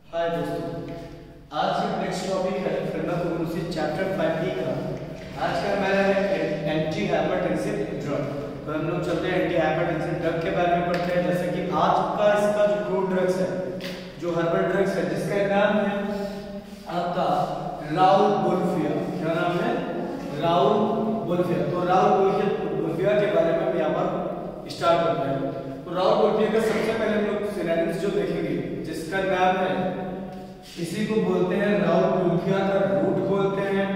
हाय दोस्तों, आज का नेक्स्ट टॉपिक है फार्माकोग्नोसिस चैप्टर 5 का। आज का हमारा है एंटी हाइपरटेंसिव ड्रग। तो हम लोग चलते हैं एंटी हाइपरटेंसिव ड्रग के बारे में पढ़ते हैं। जैसे कि आज का इसका जो क्रूड ड्रग्स है, जो हर्बल ड्रग्स है, जिसका नाम है आपका राउबोल्फिया। क्या नाम है? राउबोल्फिया। तो राउबोल्फिया के बारे में हम यहाँ पर स्टार्ट करते हैं। तो राउबोल्फिया का सबसे पहले हम लोग सिनोनिम्स जो देखेंगे, जिसका नाम है, इसी को बोलते हैं राउबोल्फिया का रूट बोलते हैं,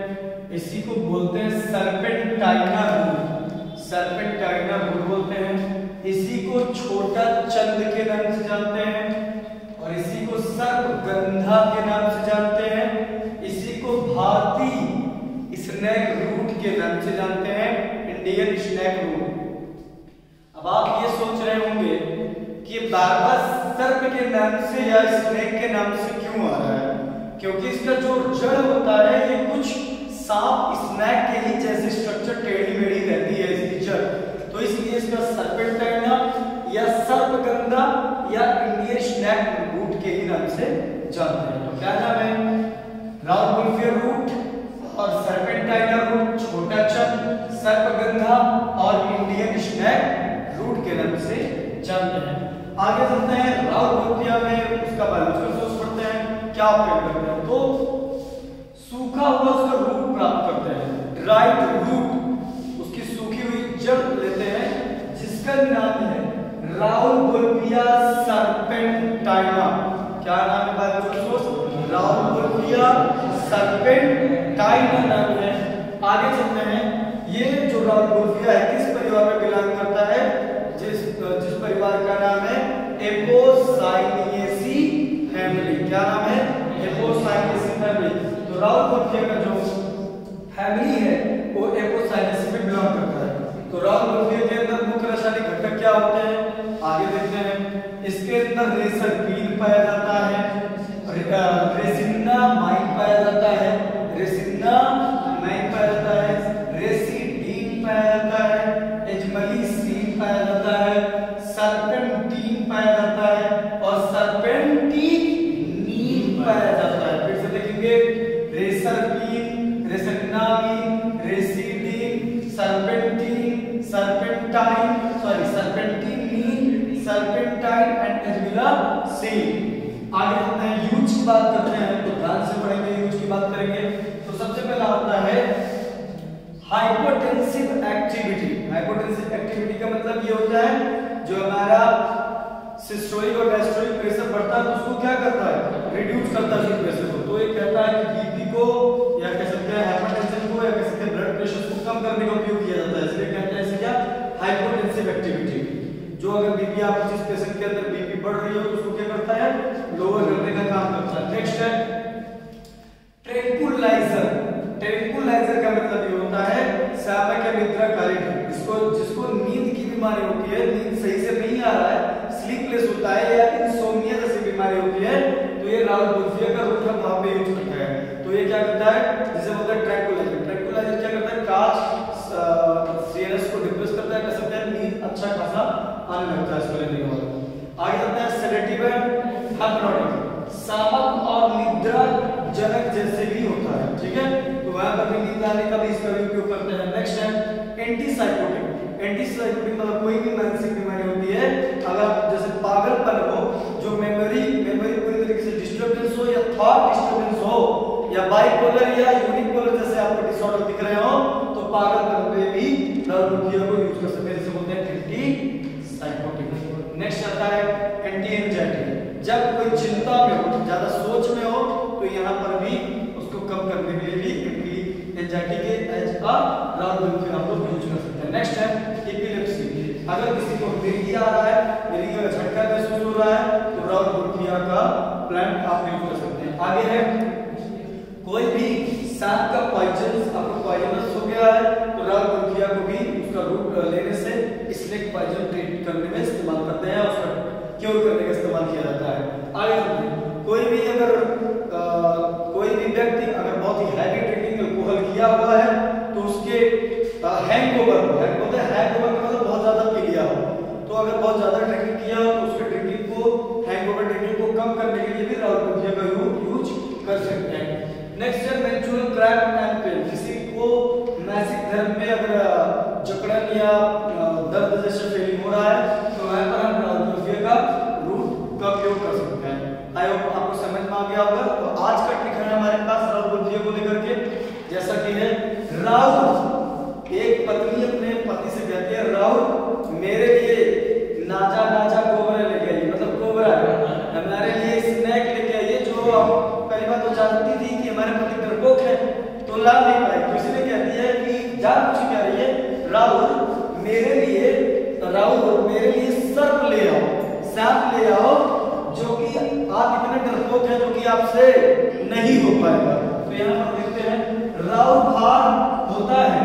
इसी को बोलते हैं सर्पेंटाइना रूट, सर्पेंटाइना रूट बोलते हैं, इसी को छोटा चंद के नाम से जानते हैं, और इसी को सर्पगंधा के नाम से जानते हैं, इसी को भारतीय स्नेक रूट के नाम से जानते हैं, इंडियन स्नेक रूट। अब आप ये सोच रहे होंगे कि बार-बार सर्प के नाम से या स्नेक के नाम से क्यों आ रहा है? क्योंकि इसका जो जड़ होता है ये कुछ सांप स्नेक के ही जैसे स्ट्रक्चर टेढ़ी मेढ़ी रहती है इसकी जड़, तो इसलिए इसका सर्पेंटाइना या सर्पगंधा या इंडियन स्नेक रूट के ही नाम से जानते हैं। तो क्या नाम है? राउबोल्फिया रूट और सर्पेंटाइना रूट, छोटा चंद, सर्पगंधा और इंडियन स्नेक रूट के नाम से जानते हैं। आगे चलते हैं। राउबोल्फिया में उसका बायोलॉजिकल सोर्स पढ़ते हैं, क्या ऑब्जर्व करते हैं? तो सूखा हुआ उसका रूट प्राप्त करते हैं, ड्राइड रूट, उसकी सूखी हुई जड़ लेते हैं, जिसका नाम है राउबोल्फिया सर्पेंटाइना। क्या नाम है बायोलॉजिकल सोर्स? राउबोल्फिया सर्पेंटाइना नाम है। आगे चलते हैं। ये जो राउबोल्फिया है किस परिवार में बिलोंग करता है? जिस परिवार का नाम है एपोसाइनियेसी फैमिली। क्या नाम है? एपोसाइनियेसी फैमिली। तो राउबोल्फिया का जो फैमिली है वो एपोसाइनियेसी में बिलोंग करता है। तो राउबोल्फिया के अंदर मुख्य रासायनिक घटक क्या होते हैं? आगे देखते हैं। इसके अंदर रेसरपीन पाया जाता है, रेसिनामाइन पाया जाता है, रेसिनामाइन पाया जाता है, रेसिडीन पाया जाता है, एजमलीसिन पाया जाता है, सर्पेंटीन पाया जाता है और सर्पेंटीनीन पाया जाता है। फिर से देखेंगे। रेसरपीन, रेसिनामाइन, रेसिडीन, सर्पेंटीन, सर्पेंटीनीन, सर्पेंटाइन एंड एजमलीसिन। आगे चलते हैं। यूज की बात करते हैं तो ध्यान से पढ़ेंगे, यूज की बात करेंगे। तो सबसे पहला होता है हाइपोटेंसिव एक्टिविटी। हाइपोटेंसिव एक्टिविटी का मतलब ये होता है जो हमारा सिस्टोलिक और डायस्टोलिक प्रेशर बढ़ता है तो उसको क्या करता है? रिड्यूस करता है प्रेशर को। तो ये कहता है कि बीपी को या कह सकते हैं हाइपरटेंशन को या कह सकते हैं ब्लड प्रेशर को कम करने का उपयोग किया जाता है, इसलिए कहते हैं इसे क्या? Hypotensive activity. जो अगर बीपी आप जिस पेशेंट के अंदर बीपी बढ़ रही हो तो उसको क्या करता है? लोअर करने का काम करता है। नेक्स्ट है ट्रैंकुलाइजर। ट्रैंकुलाइजर का मतलब ये होता है शामक या निद्राकालीन, जिसको नींद की बीमारी होती है, नींद सही से नहीं आ रहा है, स्लीपलेस होता है या इंसोम्निया जैसी बीमारी होती है, तो ये राउबोल्फिया का रूट हम वहां पे यूज करते हैं। तो ये क्या करता है? जिसे बोलते हैं ट्रैंकुलाइजर। ट्रैंकुलाइजर क्या करता है? काच सीएनएस को डिप्रेस करता है, कर सकते हैं नींद अच्छा खासा आने लगता है इसको लेने के बाद। आगे चलते हैं। सेडेटिव एंड हिप्नोटिक, शामक और निद्रा जनक जैसे भी होता है, ठीक है? तो वहां पर भी नींद आने का भी इसका उपयोग करते हैं। नेक्स्ट है एंटीसाइकोटिक। एंटीसाइकोटिक मतलब कोई भी मानसिक बीमारी होती है, अगर जैसे पागलपन हो, जो मेमोरी पूरी तरीके से डिस्टर्बेंस हो या थॉट डिस्टर्बेंस हो या बाइपोलर या यूनिपोलर जैसे आपको डिसऑर्डर दिख रहे हो, तो पागलपन पे भी राउबोल्फिया को यूज कर सकते हैं, जिसे बोलते हैं एंटीसाइकोटिक। नेक्स्ट आता है एंटी एंजाइटी। जब कोई चिंता में हो, ज्यादा सोच में हो, तो यहाँ पर भी उसको कम करने के लिए भी एंटी एंजाइटी के एज अ राउबोल्फिया हम लोग यूज कर सकते हैं। नेक्स्ट है एपिलेप्सी। अगर किसी को मिर्गी आ रहा है, मिर्गी का झटका महसूस हो रहा है, तो राउबोल्फिया का प्लांट आप यूज कर सकते हैं। आगे है कोई भी सांप का पॉइजन, आपको पॉइजनस हो गया है, तो राउबोल्फिया को भी उसका रूट लेने से स्नेक पॉइजन ट्रीट करने में इस्तेमाल करते हैं, उसका क्योर करने का इस्तेमाल किया जाता है। आगे कोई भी व्यक्ति अगर बहुत ही हैवी ड्रिंकिंग अल्कोहल किया हुआ है, तो उसके हैंगओवर का मतलब बहुत ज्यादा पी लिया हो, तो अगर बहुत ज्यादा ड्रिंकिंग किया हो तो उसके ड्रिंकिंग को, हैंगओवर ड्रिंकिंग को कम करने के लिए भी राउबोल्फिया का आई होप आपको समझ में आ गया होगा। तो आज का ट्रिक है हमारे पास राउत बोलबिया को लेकर के, जैसा कि है राउत एक पत्नी अपने पति से कहती है राउत मेरे लिए नाजा नाजा कोबरा लेके आइए, मतलब कोबरा हमारे लिए स्नैक लेके आइए, जो आप पहली बात तो जानती थी कि हमारे पति डरपोक है तो ला नहीं पाए, तो इसलिए कहती है कि जान कुछ कह रही है राउत मेरे लिए सर्प ले आओ, सांप ले आओ, जो कि आप इतने डरपोक हैं, जो कि आपसे नहीं हो पाएगा। तो यहाँ पर देखते हैं राउत भार होता है,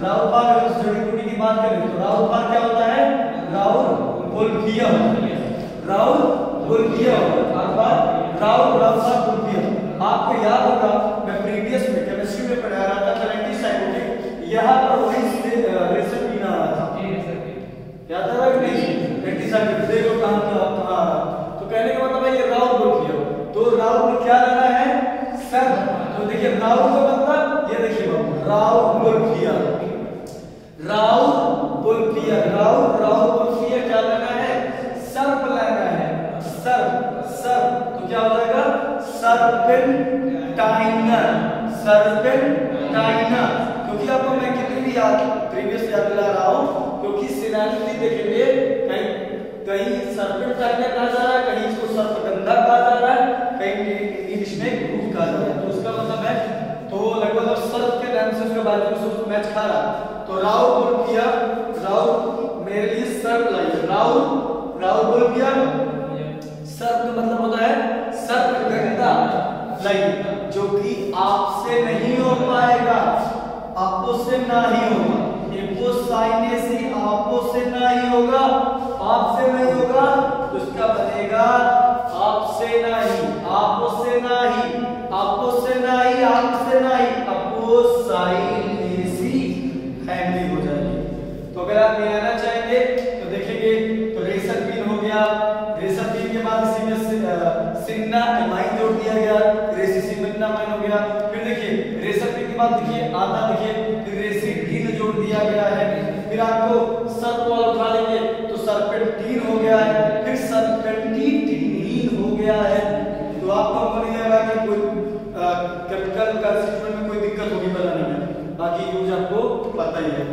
राउत भार अगर जड़ी बूटी की बात करें तो राउत भार क्या होता है, राउत बोलबिया होता है, राउत बोलबिया होता है, राउत बोलबिया। आपको याद होगा मैं प्रीवियस में केमिस्ट्री में पढ़ा रहा था एंटीसाइकोटिक, यहाँ पर वही रेसिपी ना आ रहा था, याद आ रहा है कि नहीं, एंटीसाइकोटिक देखो कहाँ आ रहा, तो कहने का मतलब है ये राउत बोलबिया, तो राउत में क्या लेना है, सर्प। तो देखिए राउत का मतलब ये देखिए राउत बोलबिया, राउत बोलबिया, राउत बोलबिया क्या लेना है, सर्प लेना है, सर्प तो क्या हो जाएगा, सर्पेंटाइनर, क्योंकि आपको मैं कितनी भी प्रीवियस याद दिला रहा हूँ, क्योंकि सिनोनिम देखेंगे कहीं सर्पेंटाइनर कहा जा रहा है, कहीं इसको सर्पगंधा कहा जा रहा है, कहीं इंग्लिश में ग्रुप कहा जा रहा है, तो उसका मतलब है तो लगभग सर्प के नाम से उसके बारे में सोच मैच खा रहा। तो राउत बोलबिया, राउत मेरे लिए सर्प लाइए, राउत बोलबिया सर्प का मतलब होता है सर्पगंधा लाइए, जो कि आपसे नहीं हो पाएगा, आपो से नहीं होगा, एपो साइनेसी आपो से नहीं होगा, आपसे नहीं होगा, तो इसका बनेगा आपसे नहीं, आपो से नहीं, आपो से नहीं, आपसे नहीं, अपो साइनेसी फैमिली हो जाएगी। तो अगर आप ये आना चाहेंगे तो देखेंगे तो रेसरपीन हो गया, रेसरपीन के बाद इसी में सिन्ना एमाइन जोड़ दिया गया, रेसिसिमिनामाइन हो गया, फिर देखिए रेसरपीन के बाद देखिए आधा देखिए फिर रेसिडीन जोड़ दिया गया है, फिर आपको सर्प वाला उठा लेंगे तो सर्पेंटीन हो गया है, फिर सर्पेंटीन हो गया है। तो आपको हमको नहीं लगा कि कोई केमिकल कंस्टिट्यूएंट में कोई दिक्कत होगी बनाने में, बाकी यूज आपको पता ही है।